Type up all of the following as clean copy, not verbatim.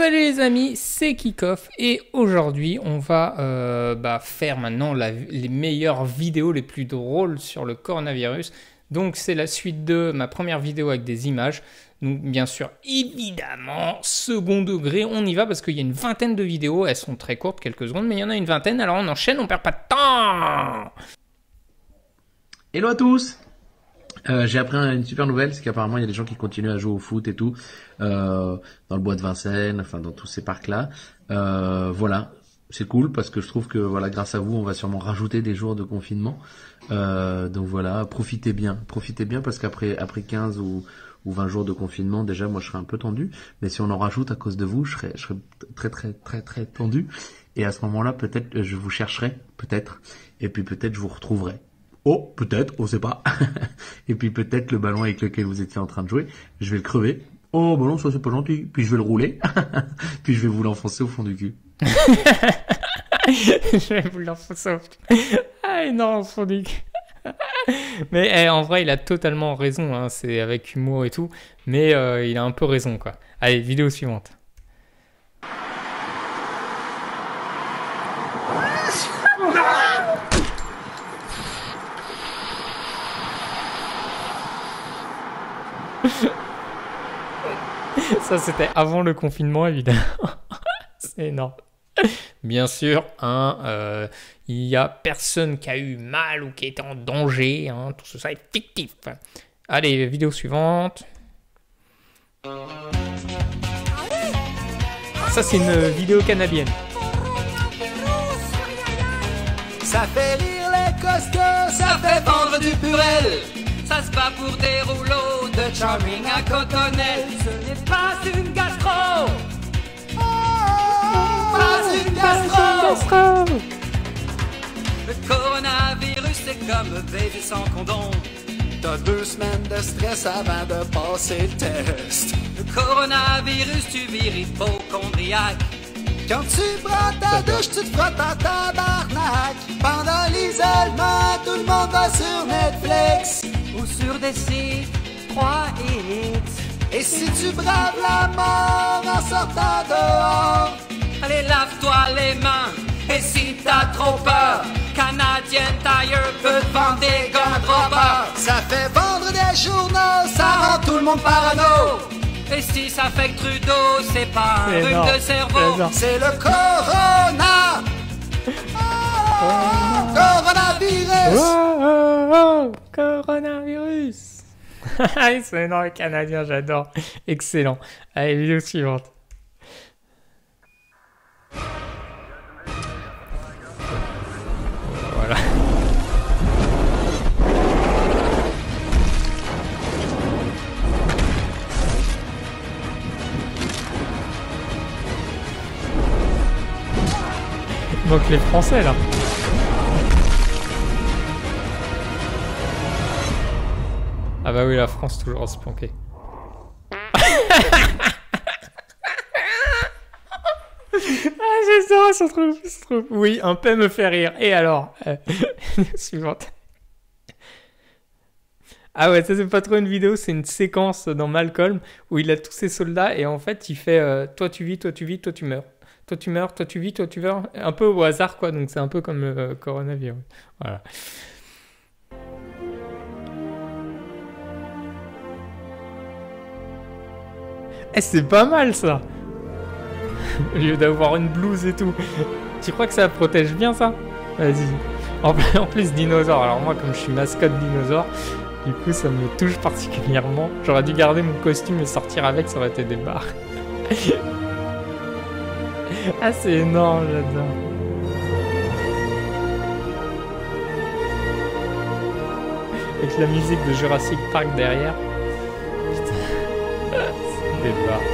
Salut les amis, c'est Kickoff et aujourd'hui on va faire maintenant les meilleures vidéos les plus drôles sur le coronavirus. Donc c'est la suite de ma première vidéo avec des images. Donc bien sûr, évidemment, second degré, on y va parce qu'il y a une vingtaine de vidéos. Elles sont très courtes, quelques secondes, mais il y en a une vingtaine. Alors on enchaîne, on perd pas de temps. Hello à tous. J'ai appris une super nouvelle, c'est qu'apparemment il y a des gens qui continuent à jouer au foot et tout dans le bois de Vincennes, enfin dans tous ces parcs-là. Voilà, c'est cool parce que je trouve que voilà, grâce à vous, on va sûrement rajouter des jours de confinement. Donc voilà, profitez bien parce qu'après 15 ou 20 jours de confinement, déjà moi je serai un peu tendu, mais si on en rajoute à cause de vous, je serai très tendu. Et à ce moment-là, peut-être je vous chercherai, peut-être, et puis peut-être je vous retrouverai. Oh, peut-être, on sait pas. Et puis peut-être le ballon avec lequel vous étiez en train de jouer, je vais le crever. Oh, bah non, ça c'est pas gentil. Puis je vais le rouler. Puis je vais vous l'enfoncer au fond du cul. Je vais vous l'enfoncer au fond. Ah non, au fond du cul. Mais en vrai, il a totalement raison, hein. C'est avec humour et tout. Mais il a un peu raison, quoi. Allez, vidéo suivante. Ça, c'était avant le confinement, évidemment. C'est énorme. Bien sûr, il y a personne qui a eu mal ou qui était en danger. Hein, tout ça est fictif. Allez, vidéo suivante. Ça, c'est une vidéo canadienne. Ça fait rire les costauds, ça fait vendre du purel. Ça se bat pour des rouleaux de charming à Cottonelle. Ce n'est pas une gastro. Pas une gastro. Le coronavirus c'est comme baiser sans condom. T'as 2 semaines de stress avant de passer le test. Le coronavirus tu vires hypochondriaque. Quand tu prends ta douche, tu te frottes en tabarnak. Pendant l'isolement, tout le monde va sur Netflix ou sur des sites 3X. Et si tu braves la mort en sortant dehors, allez lave-toi les mains. Et si t'as trop peur, Canadian Tire peut te vendre des gants de robot. Ça fait vendre des journaux, ça rend tout le monde parano. Et si ça fait que Trudeau, c'est pas un rhume de cerveau, c'est le corona. Coronavirus. Coronavirus. C'est énorme, les Canadiens, j'adore. Excellent. Allez, vidéo suivante. Voilà. Il manque les Français là. Ah bah oui, la France toujours à se planquer. Ah c'est ça, c'est trop. Oui, un peu me fait rire. Et alors suivante. Ah ouais, ça c'est pas trop une vidéo, c'est une séquence dans Malcolm où il a tous ses soldats et en fait il fait toi tu vis, toi tu vis, toi tu meurs. Toi tu meurs, toi tu vis, toi tu meurs. Un peu au hasard quoi, donc c'est un peu comme le coronavirus. Voilà. Eh, c'est pas mal ça. Au lieu d'avoir une blouse et tout. Tu crois que ça protège bien ça? Vas-y. En plus dinosaure. Alors moi comme je suis mascotte dinosaure, du coup ça me touche particulièrement. J'aurais dû garder mon costume et sortir avec, ça aurait été des barres. Ah c'est énorme, j'adore. Avec la musique de Jurassic Park derrière. Putain. C'est des barres.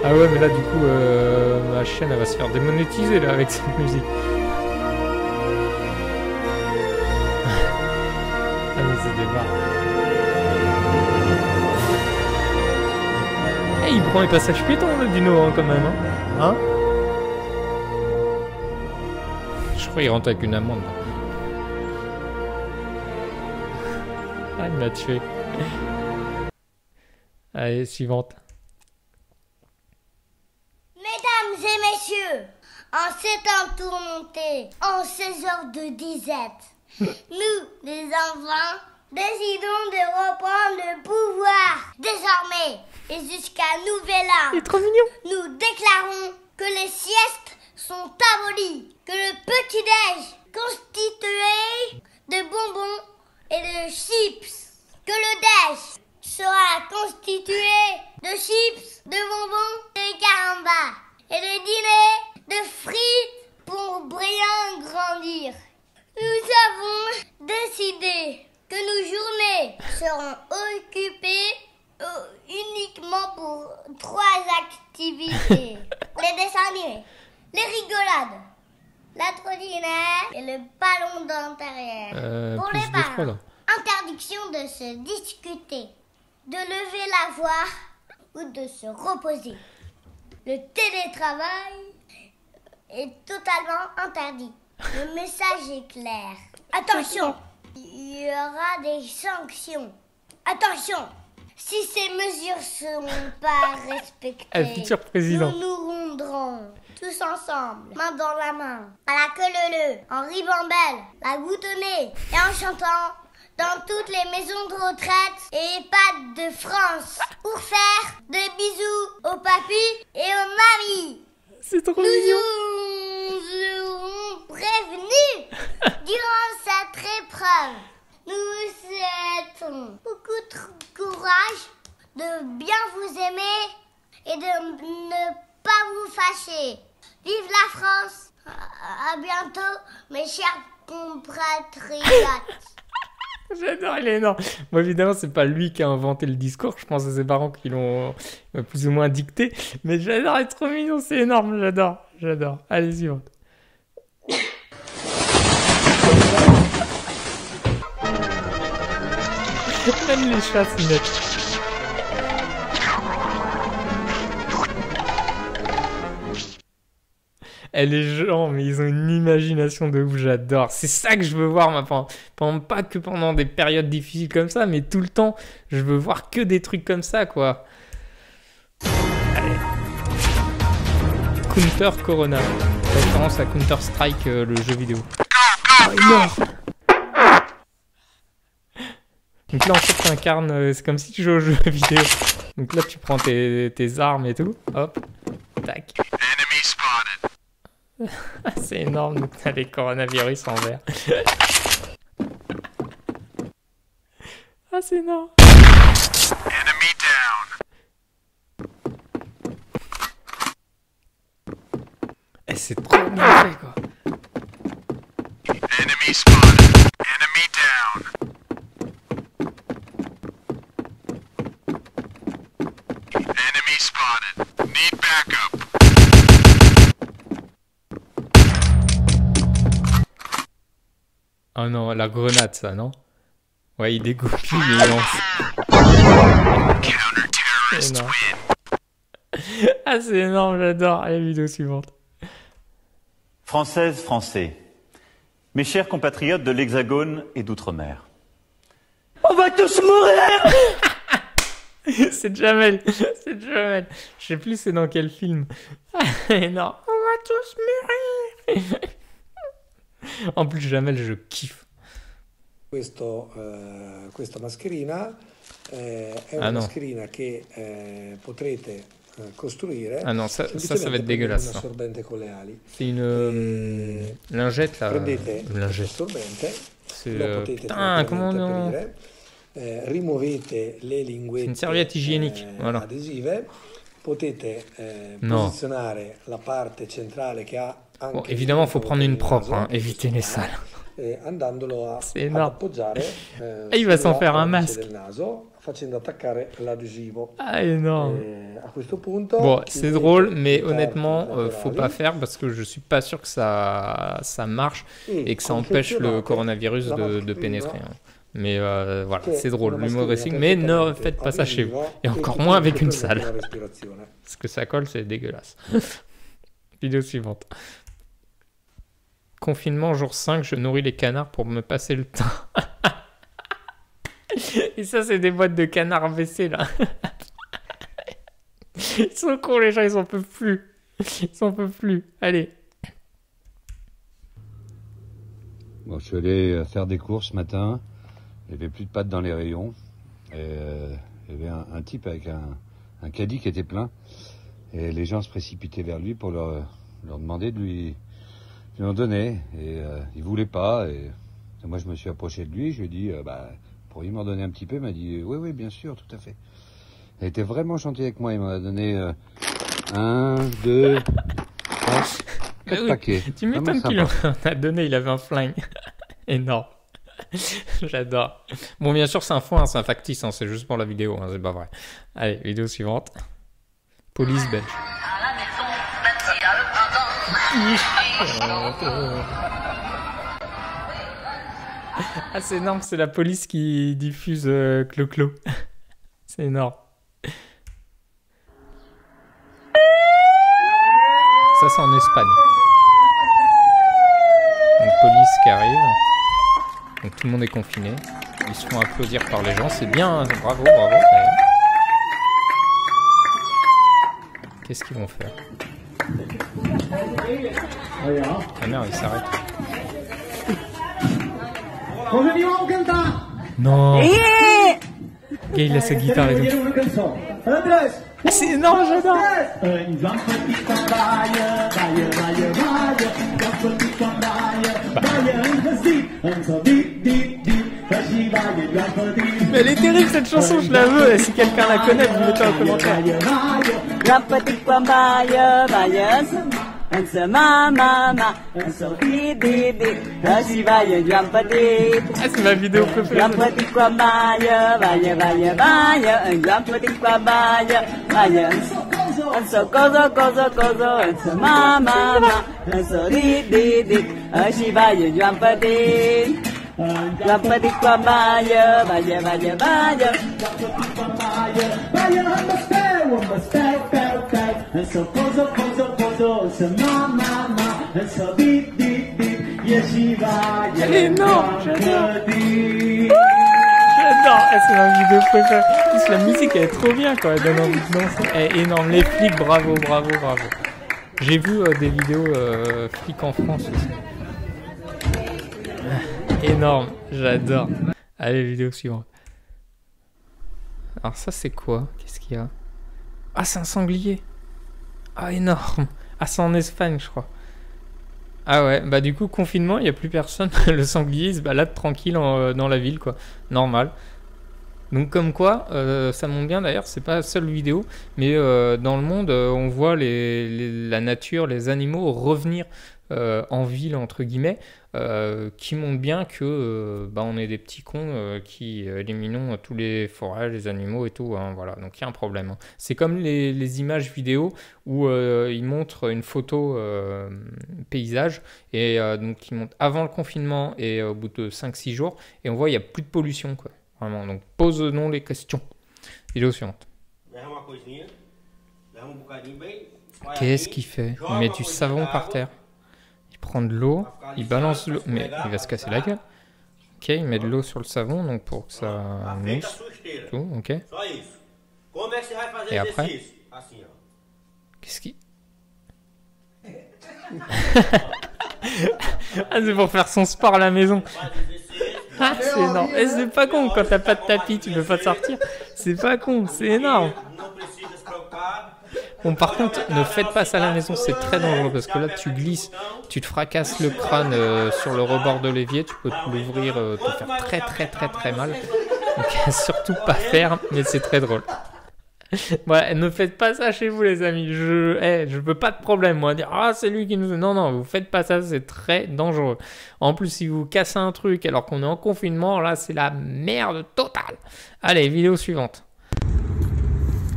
Ah ouais mais là du coup ma chaîne elle va se faire démonétiser là avec cette musique. Ah mais c'est des barres. Eh il prend les passages piétons le dino hein, quand même hein. Je crois qu'il rentre avec une amende. Ah il m'a tué. Allez suivante. Messieurs, en ces temps tourmentés, en ces heures de disette, nous, les enfants, décidons de reprendre le pouvoir. Désormais, et jusqu'à nouvel Il est ordre, trop mignon. nous déclarons que les siestes sont abolies, que le petit-déj constitué de bonbons et de chips, que le déj sera constitué de chips, de bonbons et de carambas, et le dîner de frites pour bien grandir. Nous avons décidé que nos journées seront occupées uniquement pour 3 activités. Les dessins animés, les rigolades, la trottinette et le ballon d'intérieur. Pour les parents, interdiction de se discuter, de lever la voix ou de se reposer. Le télétravail est totalement interdit. Le message est clair. Attention, il y aura des sanctions. Attention, si ces mesures ne seront pas respectées, futur président. nous nous rendrons tous ensemble, main dans la main, à la queue leu-leu, en ribambelle, la goutte au nez et en chantant dans toutes les maisons de retraite et EHPAD de France pour faire des bisous aux papis et aux mamies. C'est trop Nous mignon. serons prévenus durant cette épreuve. Nous vous souhaitons beaucoup de courage, de bien vous aimer et de ne pas vous fâcher. Vive la France. À bientôt, mes chers compatriotes. J'adore, il est énorme. Bon, évidemment, c'est pas lui qui a inventé le discours. Je pense que c'est ses parents qui l'ont plus ou moins dicté. Mais j'adore, il est trop mignon, c'est énorme. J'adore, j'adore. Allez, suivante. Même les chats, c'est net. Et les gens, mais ils ont une imagination de ouf, j'adore. C'est ça que je veux voir, pas que pendant des périodes difficiles comme ça, mais tout le temps, je veux voir que des trucs comme ça, quoi. Allez. Counter Corona. Référence à Counter-Strike, le jeu vidéo. Oh, il est mort. Donc là, en fait, tu incarnes, c'est comme si tu jouais au jeu vidéo. Donc là, tu prends tes armes et tout. Hop. Tac. C'est énorme, donc t'as les coronavirus en vert. Ah, c'est énorme. Enemy down. Et c'est trop bien fait, quoi. Enemy spotted. Enemy down. Enemy spotted. Need backup. Oh non, la grenade, ça, non? Ouais, il dégoupille et il lance. Counter-terrorists Énorme. win. Ah, c'est énorme, j'adore. Allez, vidéo suivante. Françaises, Français, mes chers compatriotes de l'Hexagone et d'Outre-mer. On va tous mourir! C'est Jamel. C'est Jamel. Je sais plus c'est dans quel film. Ah, énorme. On va tous mourir. En plus, Jamel, je kiffe. Questa mascherina è una mascherina che potrete costruire. Ah non, ça va être dégueulasse. Un assorbente con le ali. C'est une lingette là. Prendete Une lingette. l'assorbente, C'est lo potete putain, comment on... aprire, rimuovete le linguette une serviette igienique, voilà. adesive, potete No. posizionare la parte centrale che ha anche Bon, évidemment, il faut prendre une propre, hein, naso, éviter les sales. andandolo ad énorme. appoggiare E il va s'en faire un sulla masque. del naso, facendo attaccare l'adesivo. Ah, énorme. A questo punto, Bon, c'est chiudete drôle, le mais parti honnêtement, laterali faut pas faire parce que je suis pas sûr que ça marche et que ça empêche le coronavirus de pénétrer. Hein. Mais voilà, c'est drôle, l'humour dressing, mais ne faites pas ça chez vous. Et encore moins avec une salle. Parce que ça colle, c'est dégueulasse. Vidéo suivante. Confinement jour 5, je nourris les canards pour me passer le temps. Et ça, c'est des boîtes de canards WC là. Ils sont cons, les gens, ils en peuvent plus. Ils s'en peuvent plus. Allez. Bon, je suis allé faire des courses ce matin. Il n'y avait plus de pâtes dans les rayons. Et il y avait un type avec un caddie qui était plein. Et les gens se précipitaient vers lui pour leur demander de lui en donner. Et il voulait pas. Et moi, je me suis approché de lui. Je lui ai dit, pourriez m'en donner un petit peu? Il m'a dit, oui, oui, bien sûr, tout à fait. Il était vraiment gentil avec moi. Il m'en a donné 1, 2, 3, 4 paquets. Tu m'étonnes qu'il en a donné. Il avait un flingue. Énorme. J'adore. Bon, bien sûr, c'est un faux, hein, c'est un factice. Hein, c'est juste pour la vidéo. Hein, c'est pas vrai. Allez, vidéo suivante. Police belge. Ah, c'est énorme, c'est la police qui diffuse Clo-Clo. C'est énorme. Ça, c'est en Espagne. Donc, police qui arrive. Donc, tout le monde est confiné. Ils se font applaudir par les gens. C'est bien, hein. Bravo, bravo. Qu'est-ce qu'ils vont faire? Ah merde, ils s'arrêtent. Non. Et il a sa guitare et tout. Ah, c'est énorme, j'adore. Mais elle est terrible cette chanson, je la veux. Et si quelqu'un la connaît, vous mettez en commentaire. Ah, c'est ma vidéo préférée. Elle est énorme, j'adore. J'adore, c'est ma vidéo préférée. En plus, la musique elle est trop bien quand elle donne envie de danser. Elle est énorme, les flics, bravo, bravo, bravo. J'ai vu des vidéos flics en France aussi. Énorme, j'adore. Allez, vidéo suivante. Alors ça c'est quoi? Qu'est-ce qu'il y a? Ah, c'est un sanglier. Ah, énorme. Ah, c'est en Espagne, je crois. Ah ouais, bah du coup, confinement, il n'y a plus personne. Le sanglier, il se balade tranquille dans la ville, quoi. Normal. Donc comme quoi, ça montre bien d'ailleurs, c'est pas la seule vidéo, mais dans le monde, on voit la nature, les animaux revenir en ville, entre guillemets, qui montrent bien que on est des petits cons qui éliminons tous les forages, les animaux et tout, hein, voilà, donc il y a un problème. Hein. C'est comme les images vidéo où ils montrent une photo paysage, et donc ils montrent avant le confinement et au bout de 5-6 jours, et on voit il n'y a plus de pollution, quoi. Vraiment, donc pose-nous les questions. Vidéo suivante. Qu'est-ce qu'il fait? Il met du savon par terre. Il prend de l'eau, il balance l'eau, mais il va se casser la gueule. Ok, il met de l'eau sur le savon, donc pour que ça mousse. Tout, ok. Et après? Qu'est-ce qu'il... Ah, c'est pour faire son sport à la maison. Ah, c'est énorme. Et c'est pas con, quand t'as pas de tapis, tu peux pas sortir. C'est pas con, c'est énorme. Bon, par contre, ne faites pas ça à la maison, c'est très dangereux parce que là, tu glisses, tu te fracasses le crâne sur le rebord de l'évier, tu peux te l'ouvrir, te faire très très très très mal. Donc, surtout pas faire, mais c'est très drôle. Ouais, ne faites pas ça chez vous, les amis. Je veux pas de problème, moi, dire ah, c'est lui qui nous. Non, non, vous faites pas ça, c'est très dangereux. En plus, si vous cassez un truc alors qu'on est en confinement, là, c'est la merde totale. Allez, vidéo suivante.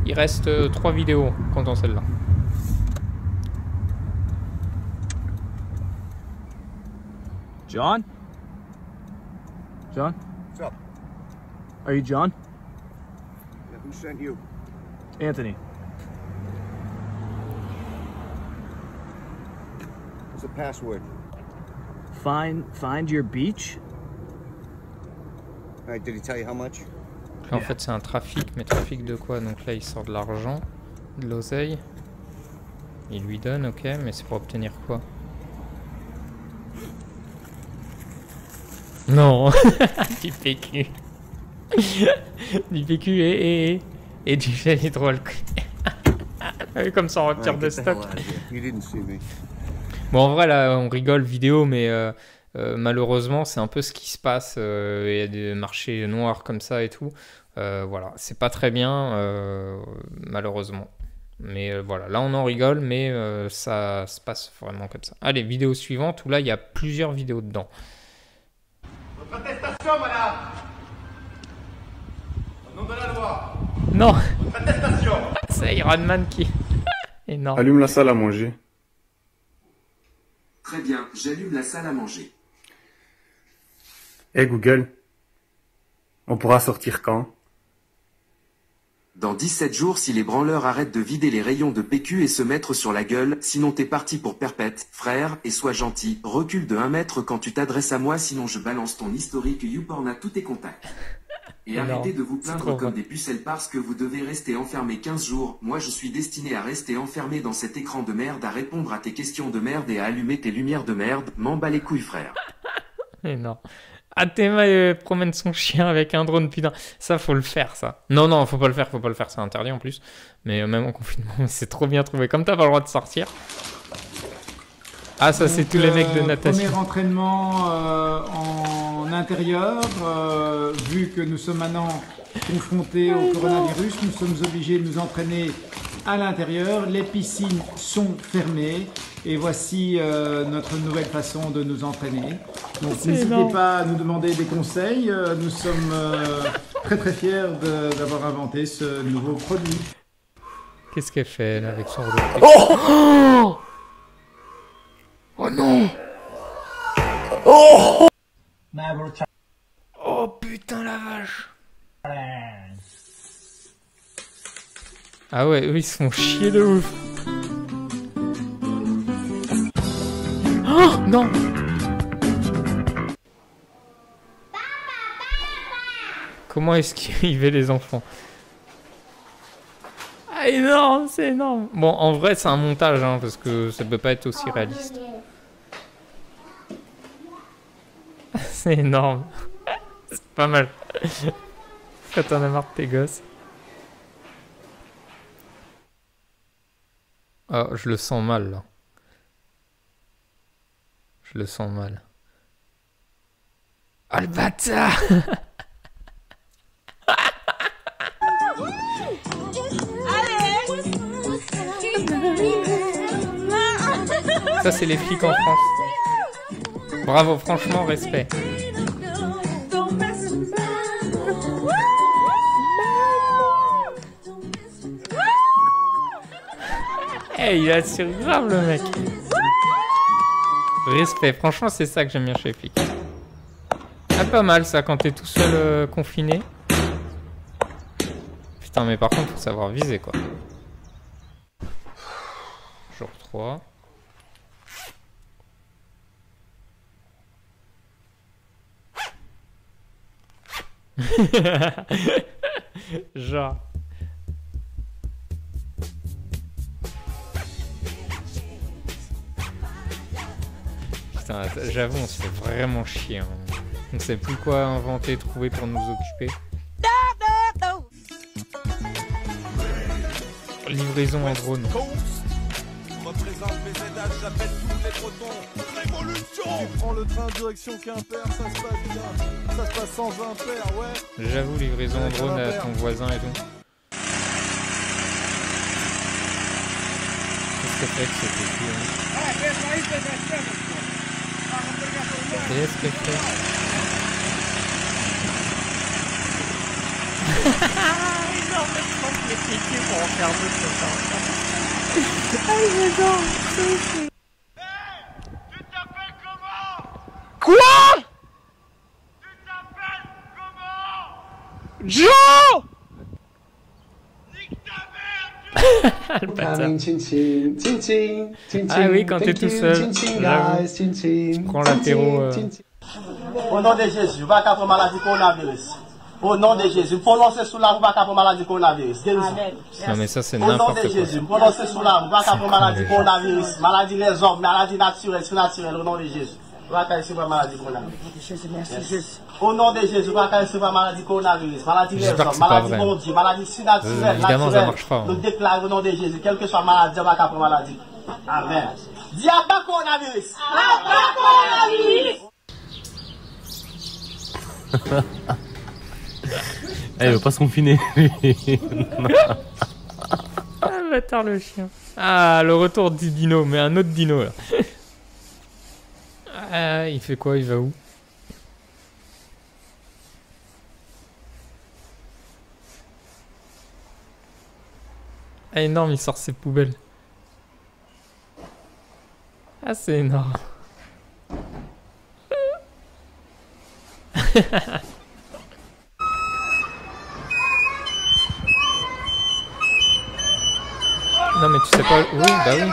Il reste 3 vidéos, comptons celle-là. John? John? What's up? Are you John? Yeah, who sent you? Anthony. What's the password? Find your beach? All right, did he tell you how much? En fait, c'est un trafic, mais trafic de quoi? Donc là, il sort de l'argent, de l'oseille. Il lui donne, ok, mais c'est pour obtenir quoi? Non. Du PQ. Du PQ et du gel hydroalcoolique. Comme ça on retire de stock. Bon, en vrai, là, on rigole vidéo, mais malheureusement, c'est un peu ce qui se passe. Il y a des marchés noirs comme ça et tout. Voilà, c'est pas très bien, malheureusement. Mais voilà, là, on en rigole, mais ça se passe vraiment comme ça. Allez, vidéo suivante, où là, il y a plusieurs vidéos dedans. Votre attestation, madame. Au nom de la loi. Non. Votre attestation. C'est Iron Man qui... Énorme. Allume la salle à manger. Très bien, j'allume la salle à manger. Hey Google, on pourra sortir quand? Dans 17 jours si les branleurs arrêtent de vider les rayons de PQ et se mettre sur la gueule, sinon t'es parti pour perpète, frère, et sois gentil, recule de 1 mètre quand tu t'adresses à moi sinon je balance ton historique YouPorn à tous tes contacts. Et arrêtez de vous plaindre comme des pucelles parce que vous devez rester enfermé 15 jours, moi je suis destiné à rester enfermé dans cet écran de merde, à répondre à tes questions de merde et à allumer tes lumières de merde, m'en bats les couilles frère. Énorme. Athéma promène son chien avec un drone, putain. Ça, faut le faire, ça. Non, non, faut pas le faire, c'est interdit en plus. Mais même en confinement, c'est trop bien trouvé. Comme t'as pas le droit de sortir. Ah, ça, c'est tous les mecs de natation. Premier entraînement en intérieur. Vu que nous sommes maintenant confrontés au coronavirus, nous sommes obligés de nous entraîner à l'intérieur. Les piscines sont fermées. Et voici notre nouvelle façon de nous entraîner. Donc n'hésitez pas à nous demander des conseils. Nous sommes très très fiers d'avoir inventé ce nouveau produit. Qu'est-ce qu'elle fait là avec son rouleau? Oh, oh non! Oh! Oh putain la vache! Ah ouais, eux ils se font chier de ouf! Oh non! Comment esquiver les enfants? Ah énorme, c'est énorme! Bon, en vrai c'est un montage, hein, parce que ça peut pas être aussi réaliste. C'est énorme. C'est pas mal. Quand t'en as marre de tes gosses. Oh, je le sens mal là. Je le sens mal. Ah le bâtard! Ça c'est les flics en France. Bravo, franchement, respect. Hey, il assure grave le mec. Respect, franchement c'est ça que j'aime bien chez les flics. Ah pas mal ça quand t'es tout seul confiné. Putain mais par contre faut savoir viser quoi. Jour 3. Genre. Putain, j'avoue, on se fait vraiment chier. Hein. On sait plus quoi inventer, trouver pour nous occuper. Livraison en drone. Je représente mes aidages, j'appelle tous les Bretons. Révolution! Tu prends le train direction Quimper, ça se passe bien. Ça se passe sans impair, ouais. J'avoue, livraison en drone à ton voisin et tout. Qu'est-ce que fait que c'est ici, hein? Qu'est-ce que fait? Énormément de les piquer pour en faire deux comme ça. Ah, j'adore. Tu t'appelles comment? Quoi? Tu t'appelles comment? Joe! Nique ta mère, Ah oui, quand t'es tout seul, tu prends l'apéro. Au nom de Jésus, va contre maladie coronavirus. Au nom de Jésus, prononcez sous la voix pour maladie coronavirus. Guérison. Non mais ça c'est Au nom n'importe de quoi. Jésus, prononcez sous la voix pour maladie coronavirus. Maladie des hommes, maladie naturelle, surnaturelle. Au nom de Jésus. Maladie coronavirus. Au nom de Jésus, maladie coronavirus. Maladie des hommes, maladie mondiale, maladie surnaturelle, évidemment ça naturelle. marche pas. Nous déclarons au nom de Jésus, quelle que soit maladie, on va pour maladie. Amen. Diable coronavirus. Il veut pas se confiner. Ah, bâtard le chien. Ah, le retour du dino, mais un autre dino là. Ah, il fait quoi? Il va où? Ah, énorme, il sort ses poubelles. Ah, c'est énorme. Non mais tu sais pas... Oui, bah oui.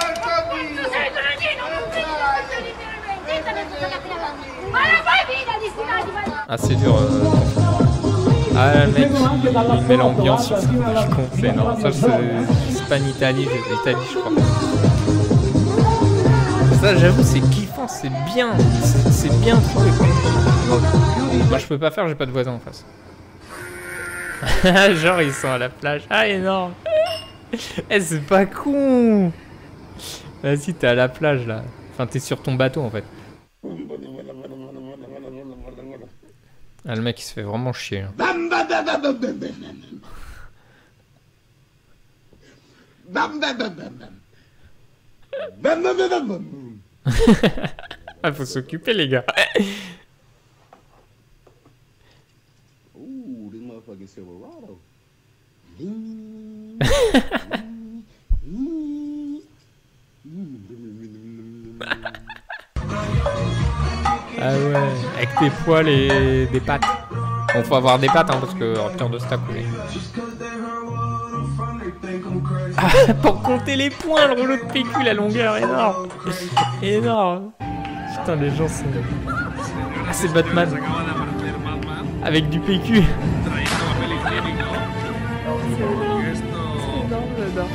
Ah c'est dur. Ah le mec il met l'ambiance sur son con, c'est énorme. Ça c'est pas en Italie, je crois. Ça j'avoue c'est kiffant, c'est bien. C'est bien trouvé quoi. Moi je peux pas faire, j'ai pas de voisin en face. Genre ils sont à la plage. Ah énorme. Eh c'est pas con. Vas-y t'es à la plage là. Enfin t'es sur ton bateau en fait. Ah le mec il se fait vraiment chier. Ah faut s'occuper les gars. Ooh, this motherfucking Silverado. Ah ouais, avec tes poils et des pattes. Bon, faut avoir des pattes hein, parce que rupture de stock. Oui. Ah, pour compter les points, le rouleau de PQ, la longueur, énorme. Énorme. Putain, les gens sont... Ah, c'est Batman. Avec du PQ. C'est énorme, j'adore.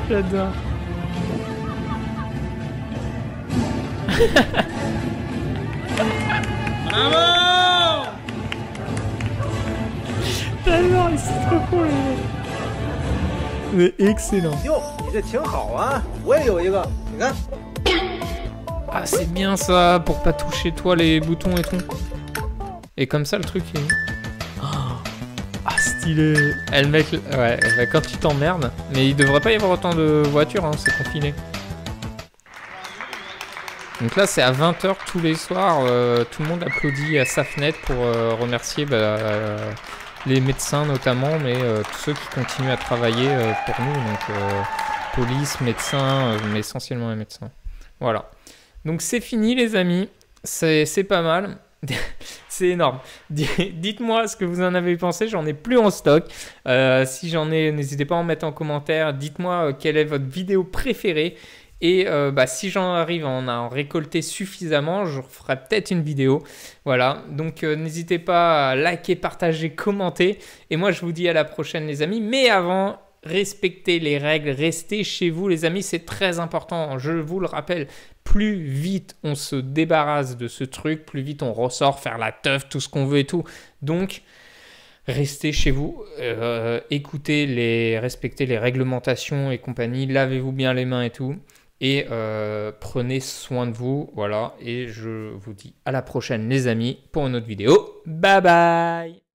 J'adore. Bravo! J'adore, ils sont trop cool. Mais excellent. Ah c'est bien ça, pour pas toucher toi les boutons et tout. Et comme ça le truc est... Ah stylé. Eh, le mec, ouais, bah, quand tu t'emmerdes. Mais il devrait pas y avoir autant de voitures, hein, c'est confiné. Donc là c'est à 20 h tous les soirs, tout le monde applaudit à sa fenêtre pour remercier les médecins notamment, mais tous ceux qui continuent à travailler pour nous, donc police, médecins, mais essentiellement les médecins. Voilà. Donc c'est fini les amis, c'est pas mal. C'est énorme. Dites-moi ce que vous en avez pensé, j'en ai plus en stock. Si j'en ai, n'hésitez pas à en mettre en commentaire. Dites-moi quelle est votre vidéo préférée. Et si j'en arrive à en récolter suffisamment, je ferai peut-être une vidéo. Voilà, donc n'hésitez pas à liker, partager, commenter. Et moi je vous dis à la prochaine les amis. Mais avant, respectez les règles, restez chez vous les amis, c'est très important. Je vous le rappelle, plus vite on se débarrasse de ce truc, plus vite on ressort faire la teuf, tout ce qu'on veut et tout. Donc... restez chez vous, respectez les réglementations et compagnie, lavez-vous bien les mains et tout, et prenez soin de vous, voilà, et je vous dis à la prochaine les amis pour une autre vidéo, bye bye.